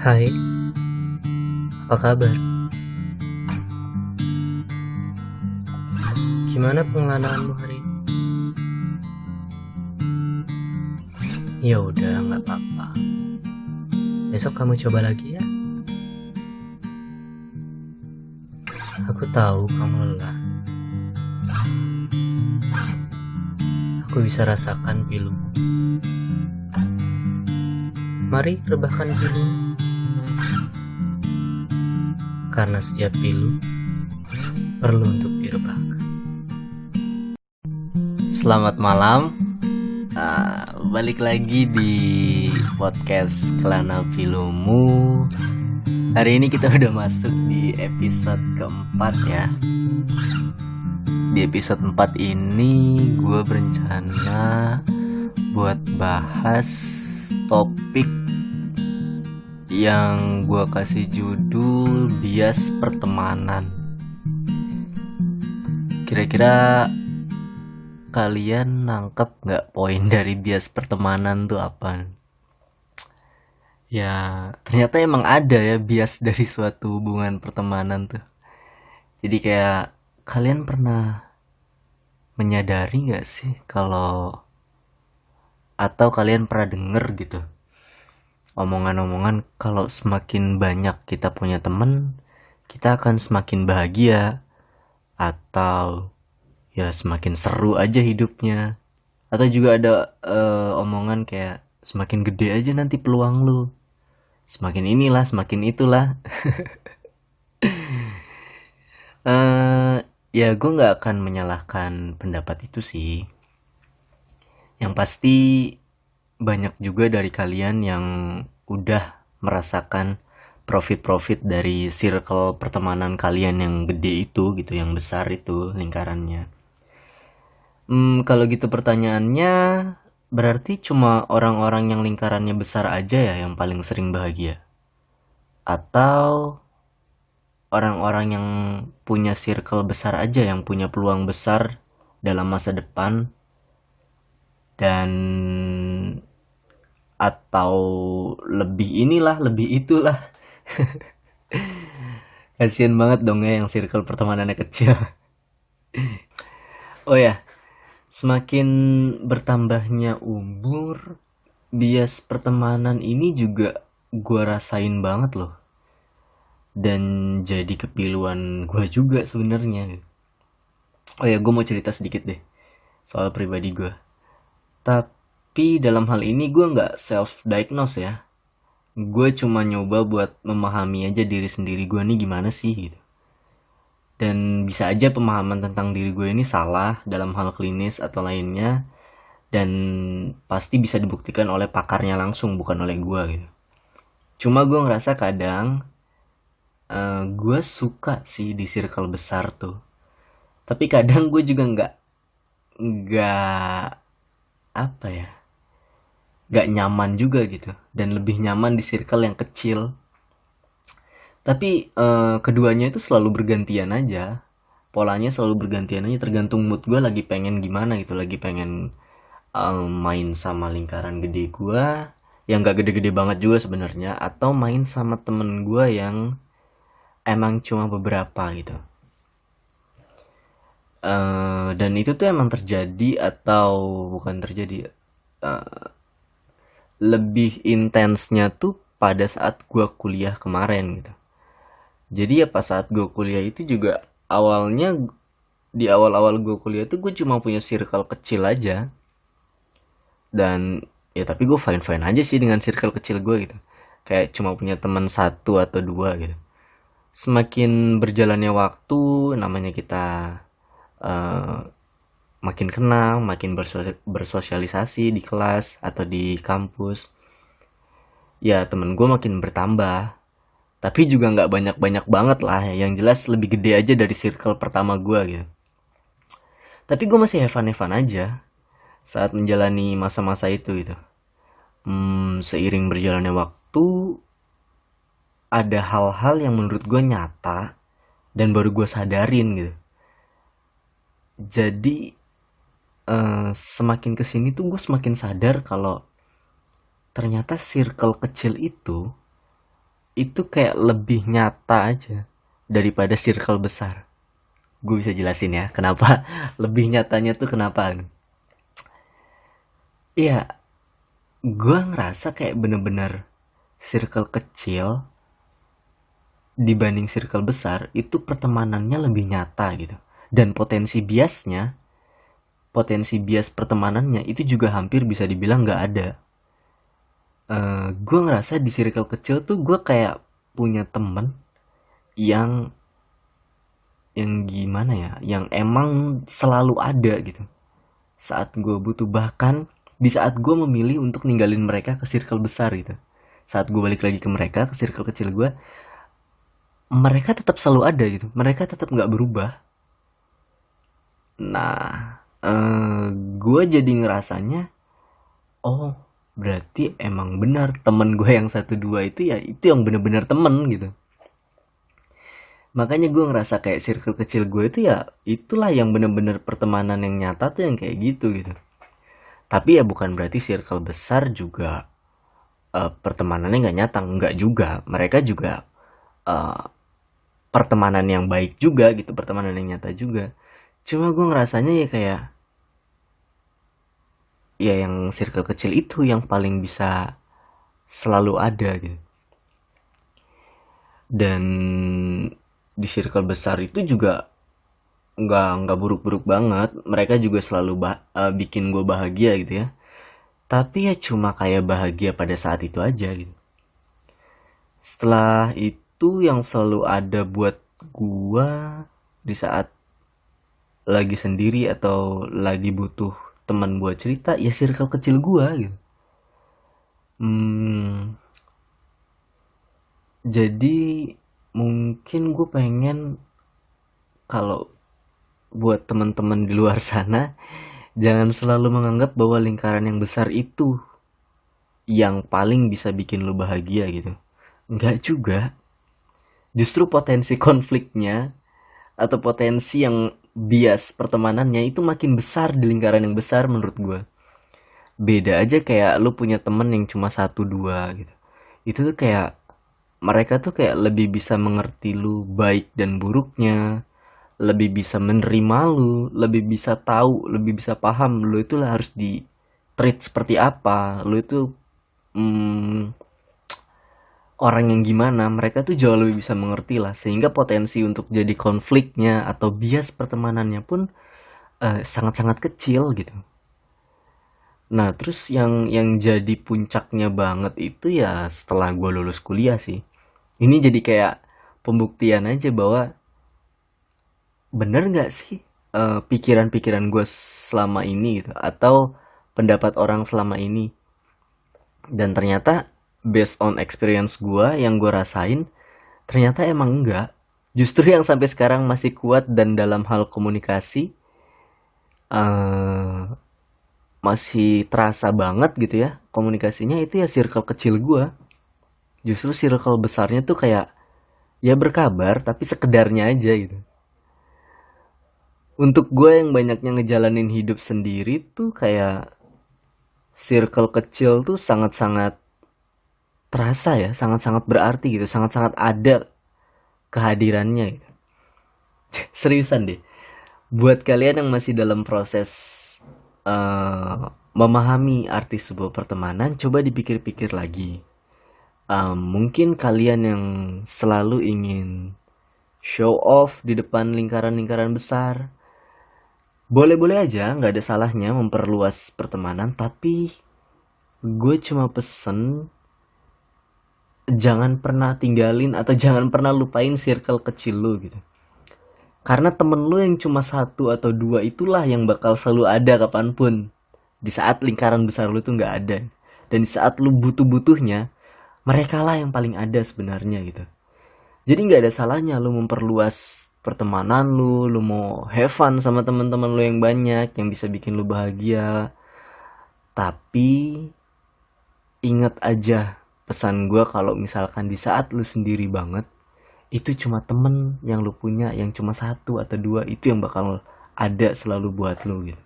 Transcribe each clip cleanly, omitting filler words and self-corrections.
Hai, apa kabar? Gimana pengelanaanmu hari ini? Ya udah, nggak apa-apa. Besok kamu coba lagi ya. Aku tahu kamu lelah. Aku bisa rasakan pilumu. Mari rebahkan pilu. Karena setiap pilu perlu untuk direbahkan. Selamat malam. Balik lagi di podcast Kelana Pilumu. Hari ini kita udah masuk di episode keempat ya. Di episode 4 ini gue berencana buat bahas topik yang gue kasih judul bias pertemanan. Kira-kira kalian nangkep gak poin dari bias pertemanan tuh apa? Ya ternyata emang ada ya bias dari suatu hubungan pertemanan tuh. Jadi kayak kalian pernah menyadari gak sih atau kalian pernah denger gitu omongan-omongan kalau semakin banyak kita punya temen, kita akan semakin bahagia, atau ya semakin seru aja hidupnya. Atau juga ada omongan kayak semakin gede aja nanti peluang lu, semakin inilah semakin itulah. Ya gue gak akan menyalahkan pendapat itu sih. Yang pasti banyak juga dari kalian yang udah merasakan profit dari circle pertemanan kalian yang gede itu gitu, yang besar itu lingkarannya. Kalau gitu pertanyaannya, berarti cuma orang-orang yang lingkarannya besar aja ya yang paling sering bahagia? Atau orang-orang yang punya circle besar aja yang punya peluang besar dalam masa depan, dan atau lebih inilah lebih itulah. Kasian banget dong ya yang circle pertemanannya kecil. Oh ya, semakin bertambahnya umur, bias pertemanan ini juga gue rasain banget loh, dan jadi kepiluan gue juga sebenarnya. Oh ya, gue mau cerita sedikit deh soal pribadi gue. Tapi dalam hal ini gue nggak self diagnose ya, gue cuma nyoba buat memahami aja diri sendiri gue nih gimana sih gitu. Dan bisa aja pemahaman tentang diri gue ini salah dalam hal klinis atau lainnya, dan pasti bisa dibuktikan oleh pakarnya langsung, bukan oleh gue gitu. Cuma gue ngerasa kadang gue suka sih di circle besar tuh, tapi kadang gue juga nggak apa ya, nggak nyaman juga gitu, dan lebih nyaman di circle yang kecil. Tapi keduanya itu selalu bergantian aja, polanya selalu bergantian aja, tergantung mood gue lagi pengen gimana gitu. Lagi pengen main sama lingkaran gede gue yang gak gede-gede banget juga sebenarnya, atau main sama temen gue yang emang cuma beberapa gitu. Dan itu tuh emang terjadi atau bukan terjadi, lebih intensnya tuh pada saat gue kuliah kemarin gitu. Jadi ya pas saat gue kuliah itu juga awalnya, di awal-awal gue kuliah tuh gue cuma punya circle kecil aja. Dan ya tapi gue fine-fine aja sih dengan circle kecil gue gitu. Kayak cuma punya teman 1 atau 2 gitu. Semakin berjalannya waktu, namanya kita uh, makin kenal, makin bersosialisasi di kelas atau di kampus, ya temen gue makin bertambah. Tapi juga nggak banyak-banyak banget lah, yang jelas lebih gede aja dari circle pertama gue gitu. Tapi gue masih have fun aja saat menjalani masa-masa itu gitu. Seiring berjalannya waktu, ada hal-hal yang menurut gue nyata dan baru gue sadarin gitu. Jadi semakin kesini tuh gue semakin sadar kalau ternyata circle kecil itu kayak lebih nyata aja daripada circle besar. Gue bisa jelasin ya kenapa lebih nyatanya tuh kenapa. Iya, gue ngerasa kayak bener-bener circle kecil dibanding circle besar itu pertemanannya lebih nyata gitu. Dan potensi bias pertemanannya itu juga hampir bisa dibilang nggak ada. Gue ngerasa di circle kecil tuh gue kayak punya temen yang gimana ya, yang emang selalu ada gitu saat gue butuh, bahkan di saat gue memilih untuk ninggalin mereka ke circle besar gitu, saat gue balik lagi ke mereka ke circle kecil gue, mereka tetap selalu ada gitu, mereka tetap nggak berubah. Nah, gue jadi ngerasanya, oh berarti emang benar temen gue yang satu dua itu ya itu yang bener-bener temen gitu. Makanya gue ngerasa kayak circle kecil gue itu ya itulah yang bener-bener pertemanan yang nyata tuh yang kayak gitu gitu. Tapi ya bukan berarti circle besar juga pertemanannya nggak nyata, nggak juga. Mereka juga eh, pertemanan yang baik juga gitu, pertemanan yang nyata juga. Cuma gue ngerasanya ya kayak ya yang circle kecil itu yang paling bisa selalu ada gitu. Dan di circle besar itu juga nggak buruk-buruk banget, mereka juga selalu bikin gue bahagia gitu ya, tapi ya cuma kayak bahagia pada saat itu aja gitu. Setelah itu yang selalu ada buat gue di saat lagi sendiri atau lagi butuh teman buat cerita ya circle kecil gue gitu. hmm, jadi mungkin gue pengen kalau buat teman-teman di luar sana, jangan selalu menganggap bahwa lingkaran yang besar itu yang paling bisa bikin lo bahagia gitu. Enggak juga. Justru potensi konfliknya atau potensi yang bias pertemanannya itu makin besar di lingkaran yang besar menurut gue. Beda aja kayak lo punya temen yang cuma satu dua gitu. Itu tuh kayak mereka tuh kayak lebih bisa mengerti lu baik dan buruknya, lebih bisa menerima lu, lebih bisa tahu, lebih bisa paham lu itu harus di treat seperti apa, lu itu hmm, orang yang gimana, mereka tuh jauh lebih bisa mengerti lah, sehingga potensi untuk jadi konfliknya atau bias pertemanannya pun sangat-sangat kecil gitu. Nah terus yang jadi puncaknya banget itu ya setelah gue lulus kuliah sih. Ini jadi kayak pembuktian aja bahwa bener nggak sih pikiran-pikiran gue selama ini gitu atau pendapat orang selama ini, dan ternyata based on experience gue yang gue rasain ternyata emang enggak. Justru yang sampai sekarang masih kuat dan dalam hal komunikasi eh masih terasa banget gitu ya komunikasinya itu ya circle kecil gue. Justru circle besarnya tuh kayak ya berkabar tapi sekedarnya aja gitu. Untuk gue yang banyaknya ngejalanin hidup sendiri tuh kayak circle kecil tuh sangat-sangat terasa ya, sangat-sangat berarti gitu, sangat-sangat ada kehadirannya gitu. Seriusan deh, buat kalian yang masih dalam proses memahami arti sebuah pertemanan, coba dipikir-pikir lagi. Mungkin kalian yang selalu ingin show off di depan lingkaran-lingkaran besar, boleh-boleh aja, nggak ada salahnya memperluas pertemanan, tapi gue cuma pesen jangan pernah tinggalin atau jangan pernah lupain circle kecil lu gitu. Karena temen lu yang cuma satu atau dua itulah yang bakal selalu ada kapanpun. Di saat lingkaran besar lu tuh nggak ada. Dan di saat lu butuh-butuhnya, mereka lah yang paling ada sebenarnya gitu. Jadi nggak ada salahnya lu memperluas pertemanan lu mau have fun sama teman-teman lu yang banyak, yang bisa bikin lu bahagia. Tapi ingat aja pesan gue kalau misalkan di saat lu sendiri banget, itu cuma temen yang lu punya yang cuma satu atau dua itu yang bakal ada selalu buat lu gitu.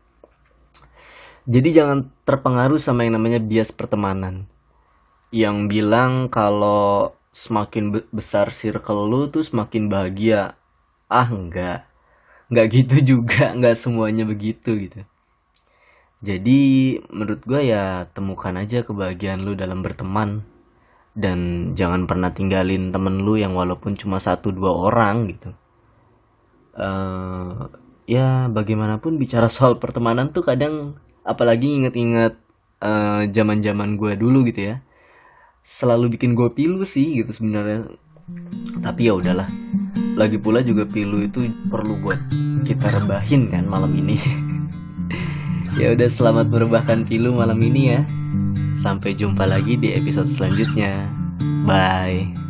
Jadi jangan terpengaruh sama yang namanya bias pertemanan. yang bilang kalau semakin besar circle lu tuh semakin bahagia. Ah, enggak gitu juga, enggak semuanya begitu gitu. Jadi menurut gue ya temukan aja kebahagiaan lu dalam berteman, dan jangan pernah tinggalin temen lu yang walaupun cuma 1-2 orang gitu. eh Ya bagaimanapun bicara soal pertemanan tuh kadang, apalagi inget-inget zaman-zaman gue dulu gitu ya, selalu bikin gue pilu sih gitu sebenarnya. Tapi ya udahlah, lagi pula juga pilu itu perlu buat kita rebahin kan malam ini. Ya udah, selamat merebahkan pilu malam ini ya. Sampai jumpa lagi di episode selanjutnya. Bye.